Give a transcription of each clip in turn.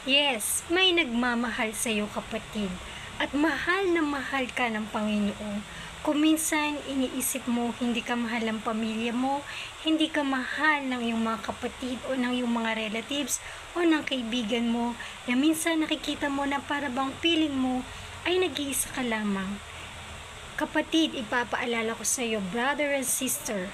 Yes, may nagmamahal sa iyo kapatid, at mahal na mahal ka ng Panginoon. Kung minsan iniisip mo hindi ka mahal ng pamilya mo, hindi ka mahal ng iyong mga kapatid o ng iyong mga relatives o ng kaibigan mo, na minsan nakikita mo na para bang feeling mo ay nag-iisa ka lamang. Kapatid, ipapaalala ko sa iyo, brother and sister,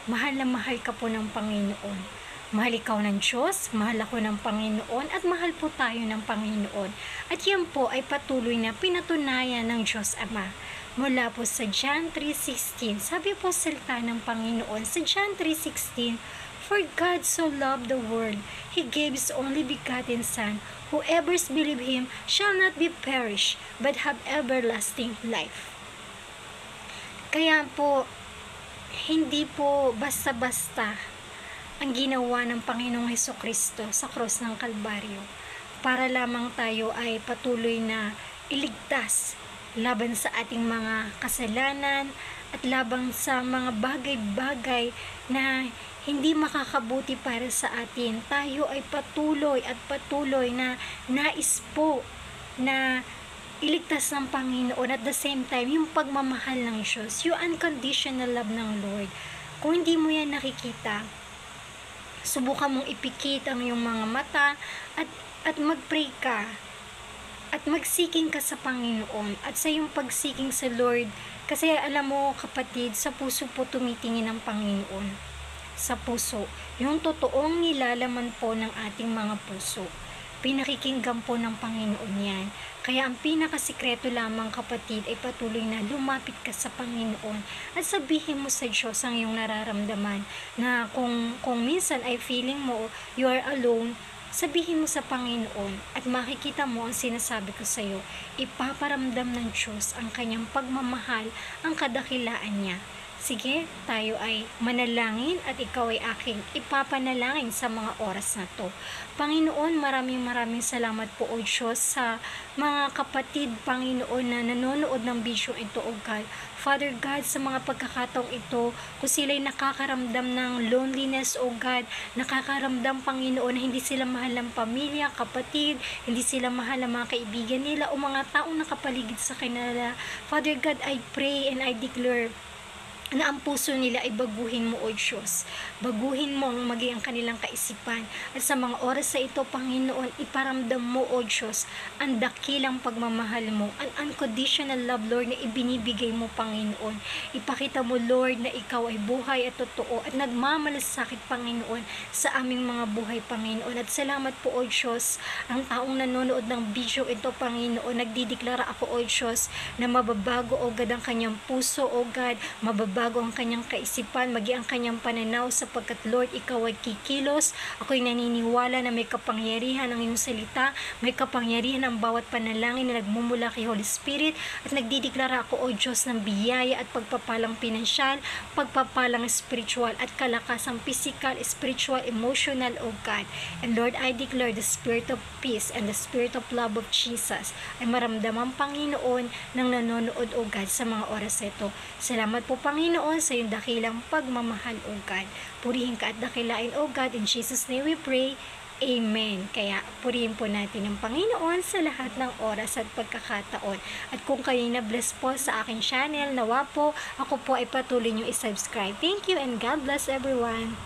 mahal na mahal ka po ng Panginoon. Mahal ikaw ng Diyos, mahal ako ng Panginoon, at mahal po tayo ng Panginoon. At yan po ay patuloy na pinatunayan ng Diyos Ama. Mula po sa John 3:16, sabi po salita ng Panginoon sa John 3:16, "For God so loved the world, He gave His only begotten Son. Whoever believes Him shall not be perished, but have everlasting life." Kaya po, hindi po basta-basta ang ginawa ng Panginoong Hesukristo sa krus ng Kalbaryo para lamang tayo ay patuloy na iligtas laban sa ating mga kasalanan at laban sa mga bagay-bagay na hindi makakabuti para sa atin. Tayo ay patuloy at patuloy na nais po na iligtas ng Panginoon, at the same time yung pagmamahal ng Diyos, yung unconditional love ng Lord. Kung hindi mo yan nakikita, subukan mong ipikit ang iyong mga mata at mag-pray ka at magsiking ka sa Panginoon at sa iyong pagsiking sa Lord, kasi alam mo kapatid, sa puso po tumitingin ang Panginoon. Sa puso, yung totoong nilalaman po ng ating mga puso, pinakikinggan po ng Panginoon yan. Kaya ang pinakasikreto lamang kapatid ay patuloy na lumapit ka sa Panginoon at sabihin mo sa Diyos ang iyong nararamdaman, na kung minsan ay feeling mo you are alone, sabihin mo sa Panginoon at makikita mo ang sinasabi ko sa iyo. Ipaparamdam ng Diyos ang kanyang pagmamahal, ang kadakilaan niya. Sige, tayo ay manalangin at ikaw ay aking ipapanalangin sa mga oras na to. Panginoon, maraming salamat po o Diyos sa mga kapatid, Panginoon, na nanonood ng video ito o God. Father God, sa mga pagkakataong ito, kung sila'y nakakaramdam ng loneliness o God, nakakaramdam, Panginoon, na hindi sila mahal ng pamilya, kapatid, hindi sila mahal ng mga kaibigan nila o mga taong nakapaligid sa kanila. Father God, I pray and I declare na ang puso nila ay baguhin mo o Diyos. Baguhin mo ang maging ang kanilang kaisipan. At sa mga oras sa ito, Panginoon, iparamdam mo o Diyos ang dakilang pagmamahal mo, ang unconditional love, Lord, na ibinibigay mo, Panginoon. Ipakita mo, Lord, na ikaw ay buhay at totoo at nagmamalasakit, Panginoon, sa aming mga buhay, Panginoon. At salamat po o Diyos, ang taong nanonood ng video ito, Panginoon, nagdideklara ako o Diyos na mababago o God ang kanyang puso o God, mababago ang kanyang kaisipan, maging ang kanyang pananaw, sapagkat Lord, ikaw ay kikilos. Ako'y naniniwala na may kapangyarihan ang iyong salita, may kapangyarihan ang bawat panalangin na nagmumula kay Holy Spirit, at nagdideklara ako o Diyos ng biyaya at pagpapalang pinansyal, pagpapalang spiritual at kalakasang physical, spiritual, emotional o God. And Lord, I declare the spirit of peace and the spirit of love of Jesus ay maramdaman, Panginoon, ng nanonood o God sa mga oras ito. Salamat po, Panginoon, sa iyong dakilang pagmamahal o God. Purihin ka at dakilain o God. In Jesus' name we pray. Amen. Kaya purihin po natin ang Panginoon sa lahat ng oras at pagkakataon. At kung kayo na-bless po sa aking channel, nawa po ako po ay patuloy nyo i-subscribe. Thank you and God bless everyone.